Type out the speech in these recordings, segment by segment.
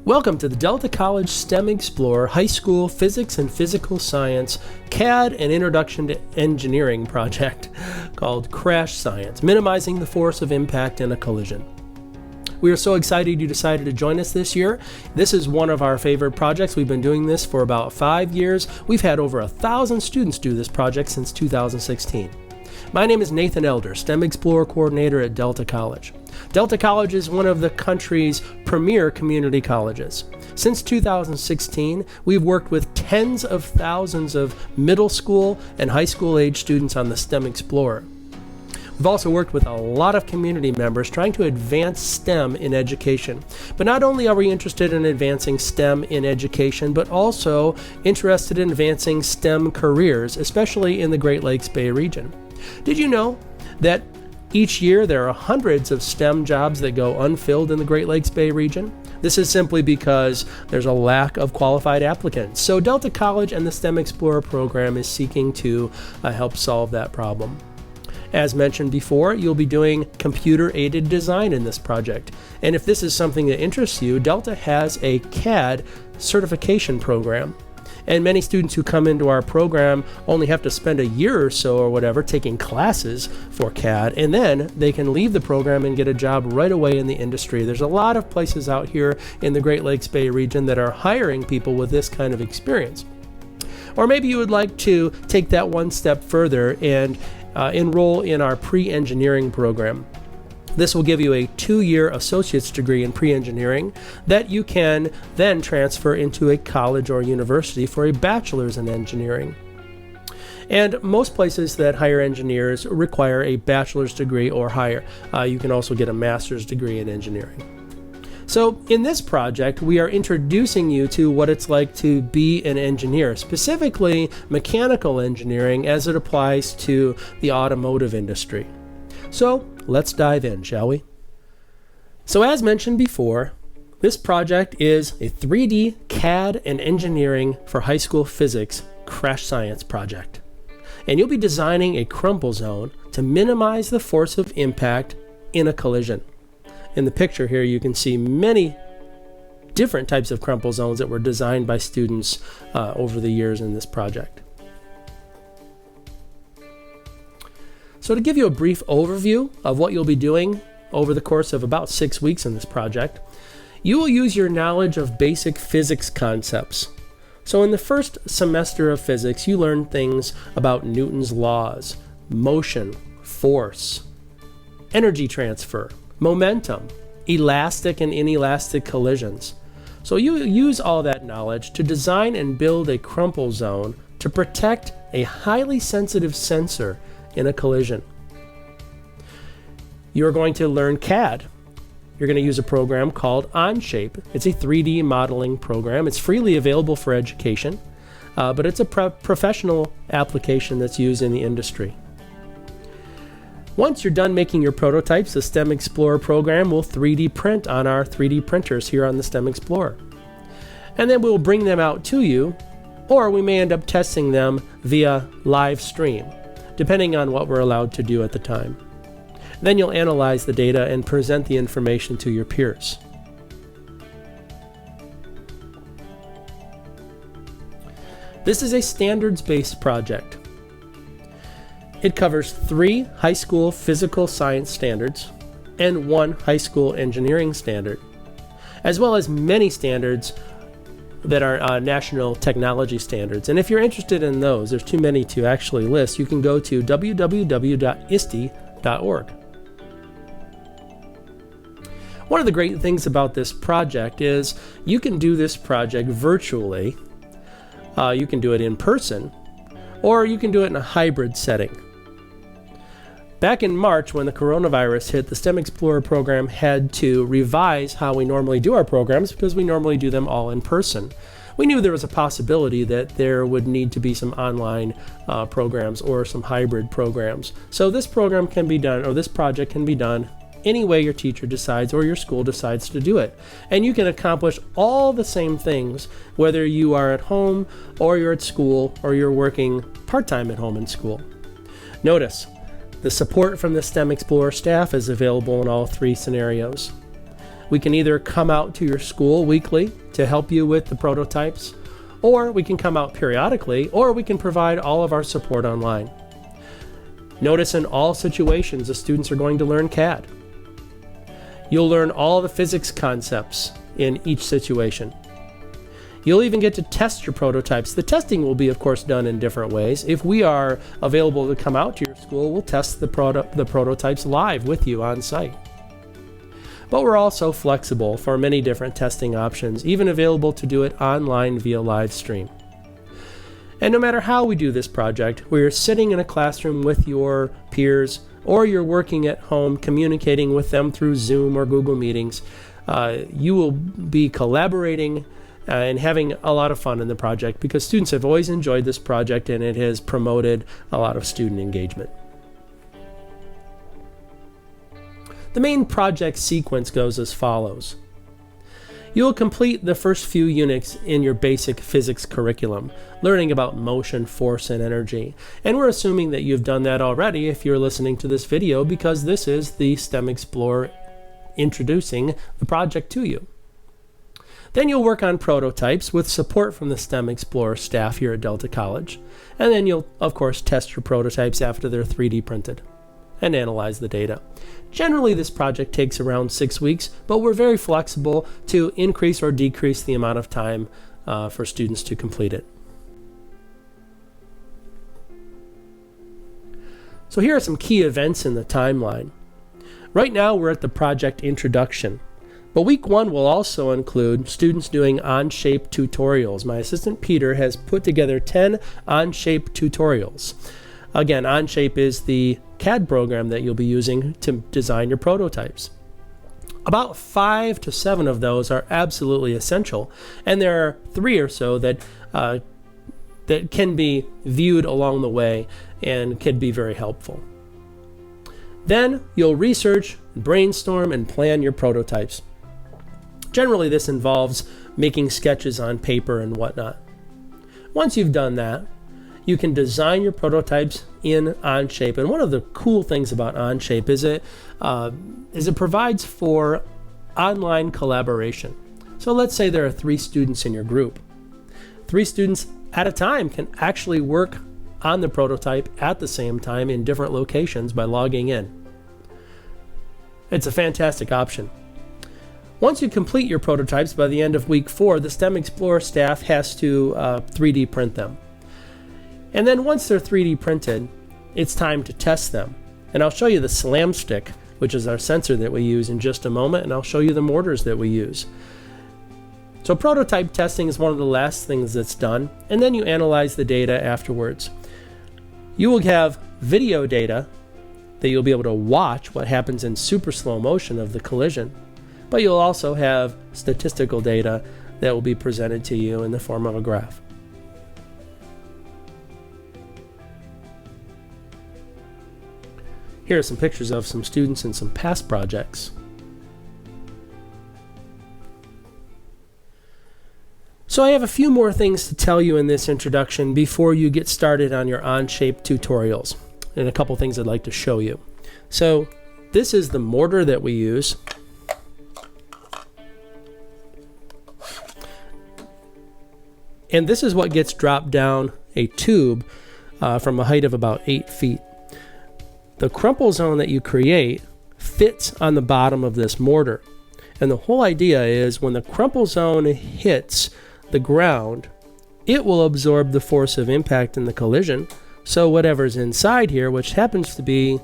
Welcome to the Delta College STEM Explorer High School Physics and Physical Science CAD and Introduction to Engineering project called Crash Science, Minimizing the Force of Impact in a Collision. We are so excited you decided to join us this year. This is one of our favorite projects. We've been doing this for about 5 years. We've had over 1,000 students do this project since 2016. My name is Nathan Elder, STEM Explorer Coordinator at Delta College. Delta College is one of the country's premier community colleges. Since 2016, we've worked with tens of thousands of middle school and high school age students on the STEM Explorer. We've also worked with a lot of community members trying to advance STEM in education. But not only are we interested in advancing STEM in education, but also interested in advancing STEM careers, especially in the Great Lakes Bay region. Did you know that each year there are hundreds of STEM jobs that go unfilled in the Great Lakes Bay region? This is simply because there's a lack of qualified applicants. So Delta College and the STEM Explorer program is seeking to help solve that problem. As mentioned before, you'll be doing computer-aided design in this project. And if this is something that interests you, Delta has a CAD certification program. And many students who come into our program only have to spend a year or so or whatever taking classes for CAD, and then they can leave the program and get a job right away in the industry. There's a lot of places out here in the Great Lakes Bay region that are hiring people with this kind of experience. Or maybe you would like to take that one step further and enroll in our pre-engineering program. This will give you a 2-year associate's degree in pre-engineering that you can then transfer into a college or university for a bachelor's in engineering. And most places that hire engineers require a bachelor's degree or higher. You can also get a master's degree in engineering. So in this project, we are introducing you to what it's like to be an engineer, specifically mechanical engineering as it applies to the automotive industry. So let's dive in, shall we? So as mentioned before, this project is a 3D CAD and engineering for high school physics crash science project. And you'll be designing a crumple zone to minimize the force of impact in a collision. In the picture here, you can see many different types of crumple zones that were designed by students over the years in this project. So to give you a brief overview of what you'll be doing over the course of about 6 weeks in this project, you will use your knowledge of basic physics concepts. So in the first semester of physics, you learn things about Newton's laws, motion, force, energy transfer, momentum, elastic and inelastic collisions. So you use all that knowledge to design and build a crumple zone to protect a highly sensitive sensor in a collision. You're going to learn CAD. You're going to use a program called Onshape. It's a 3D modeling program. It's freely available for education, but it's a professional application that's used in the industry. Once you're done making your prototypes, the STEM Explorer program will 3D print on our 3D printers here on the STEM Explorer. And then we'll bring them out to you, or we may end up testing them via live stream, depending on what we're allowed to do at the time. Then you'll analyze the data and present the information to your peers. This is a standards-based project. It covers 3 high school physical science standards and 1 high school engineering standard, as well as many standards that are national technology standards. And if you're interested in those, there's too many to actually list, you can go to www.isti.org. One of the great things about this project is you can do this project virtually. You can do it in person, or you can do it in a hybrid setting. Back in March, when the coronavirus hit, the STEM Explorer program had to revise how we normally do our programs because we normally do them all in person. We knew there was a possibility that there would need to be some online programs or some hybrid programs. So this program can be done, or this project can be done any way your teacher decides or your school decides to do it. And you can accomplish all the same things whether you are at home or you're at school or you're working part-time at home in school. Notice, the support from the STEM Explorer staff is available in all 3 scenarios. We can either come out to your school weekly to help you with the prototypes, or we can come out periodically, or we can provide all of our support online. Notice in all situations, the students are going to learn CAD. You'll learn all the physics concepts in each situation. You'll even get to test your prototypes. The testing will be, of course, done in different ways. If we are available to come out to your school, we'll test the prototypes live with you on site. But we're also flexible for many different testing options, even available to do it online via live stream. And no matter how we do this project, we're sitting in a classroom with your peers, or you're working at home communicating with them through Zoom or Google Meetings, you will be collaborating and having a lot of fun in the project, because students have always enjoyed this project and it has promoted a lot of student engagement. The main project sequence goes as follows. You will complete the first few units in your basic physics curriculum, learning about motion, force, and energy. And we're assuming that you've done that already if you're listening to this video, because this is the STEM Explorer introducing the project to you. Then you'll work on prototypes with support from the STEM Explorer staff here at Delta College. And then you'll, of course, test your prototypes after they're 3D printed and analyze the data. Generally, this project takes around 6 weeks, but we're very flexible to increase or decrease the amount of time for students to complete it. So here are some key events in the timeline. Right now, we're at the project introduction. But week 1 will also include students doing Onshape tutorials. My assistant Peter has put together 10 Onshape tutorials. Again, Onshape is the CAD program that you'll be using to design your prototypes. About 5 to 7 of those are absolutely essential, and there are 3 or so that can be viewed along the way and can be very helpful. Then you'll research, brainstorm, and plan your prototypes. Generally, this involves making sketches on paper and whatnot. Once you've done that, you can design your prototypes in Onshape. And one of the cool things about Onshape is it provides for online collaboration. So let's say there are 3 students in your group. 3 students at a time can actually work on the prototype at the same time in different locations by logging in. It's a fantastic option. Once you complete your prototypes by the end of week 4, the STEM Explorer staff has to 3D print them. And then once they're 3D printed, it's time to test them. And I'll show you the slam stick, which is our sensor that we use, in just a moment, and I'll show you the mortars that we use. So prototype testing is one of the last things that's done, and then you analyze the data afterwards. You will have video data that you'll be able to watch what happens in super slow motion of the collision. But you'll also have statistical data that will be presented to you in the form of a graph. Here are some pictures of some students in some past projects. So I have a few more things to tell you in this introduction before you get started on your Onshape tutorials, and a couple things I'd like to show you. So this is the mortar that we use. And this is what gets dropped down a tube from a height of about 8 feet. The crumple zone that you create fits on the bottom of this mortar. And the whole idea is when the crumple zone hits the ground, it will absorb the force of impact in the collision. So whatever's inside here, which happens to be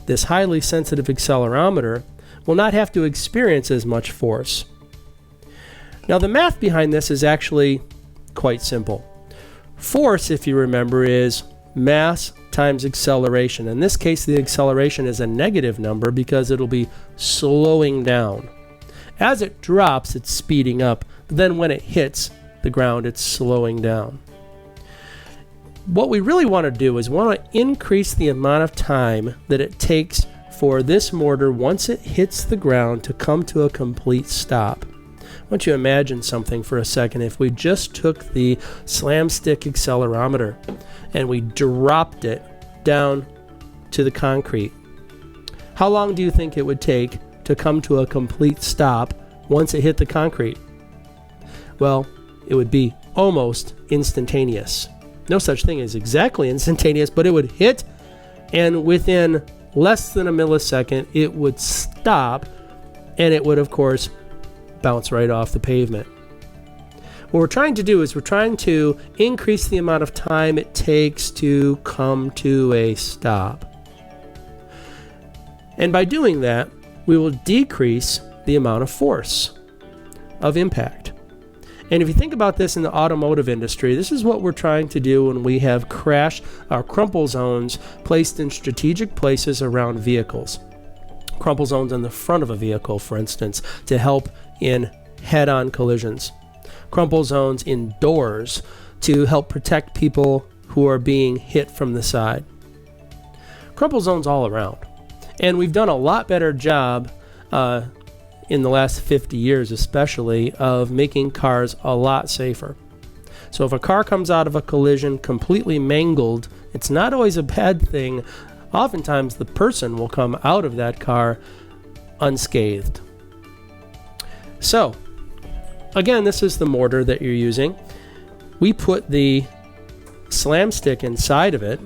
this highly sensitive accelerometer, will not have to experience as much force. Now the math behind this is actually quite simple. Force, if you remember, is mass times acceleration. In this case, the acceleration is a negative number because it'll be slowing down. As it drops, it's speeding up. But then when it hits the ground, it's slowing down. What we really want to do is want to increase the amount of time that it takes for this mortar, once it hits the ground, to come to a complete stop. I want you to imagine something for a second. If we just took the slam stick accelerometer and we dropped it down to the concrete, how long do you think it would take to come to a complete stop once it hit the concrete? Well, it would be almost instantaneous. No such thing as exactly instantaneous, but it would hit, and within less than a millisecond, it would stop, and it would, of course, bounce right off the pavement. What we're trying to do is we're trying to increase the amount of time it takes to come to a stop. And by doing that, we will decrease the amount of force of impact. And if you think about this in the automotive industry, this is what we're trying to do when we have crash or crumple zones placed in strategic places around vehicles. Crumple zones on the front of a vehicle, for instance, to help in head-on collisions. Crumple zones indoors to help protect people who are being hit from the side. Crumple zones all around. And we've done a lot better job in the last 50 years especially, of making cars a lot safer. So if a car comes out of a collision completely mangled, it's not always a bad thing. Oftentimes the person will come out of that car unscathed. So, again, this is the mortar that you're using. We put the slam stick inside of it,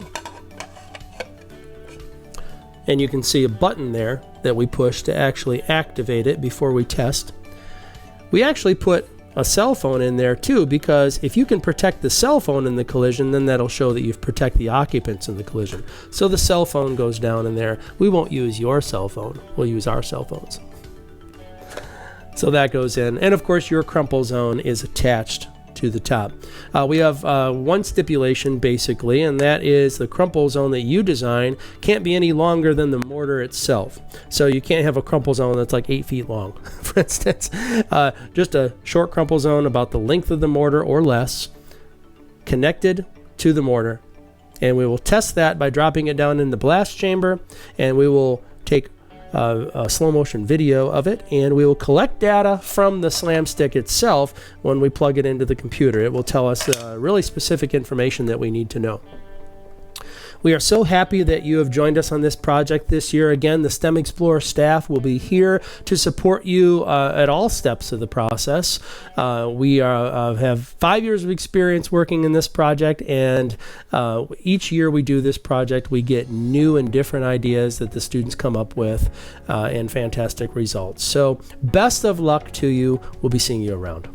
and you can see a button there that we push to actually activate it before we test. We actually put a cell phone in there too, because if you can protect the cell phone in the collision, then that'll show that you've protected the occupants in the collision. So the cell phone goes down in there. We won't use your cell phone. We'll use our cell phones. So that goes in. And of course, your crumple zone is attached to the top. We have one stipulation basically, and that is the crumple zone that you design can't be any longer than the mortar itself. So you can't have a crumple zone that's like 8 feet long, for instance. Just a short crumple zone about the length of the mortar or less, connected to the mortar. And we will test that by dropping it down in the blast chamber, and we will take a slow motion video of it, and we will collect data from the slam stick itself when we plug it into the computer. It will tell us really specific information that we need to know. We are so happy that you have joined us on this project this year. Again, the STEM Explorer staff will be here to support you at all steps of the process. We have 5 years of experience working in this project, and each year we do this project, we get new and different ideas that the students come up with and fantastic results. So best of luck to you. We'll be seeing you around.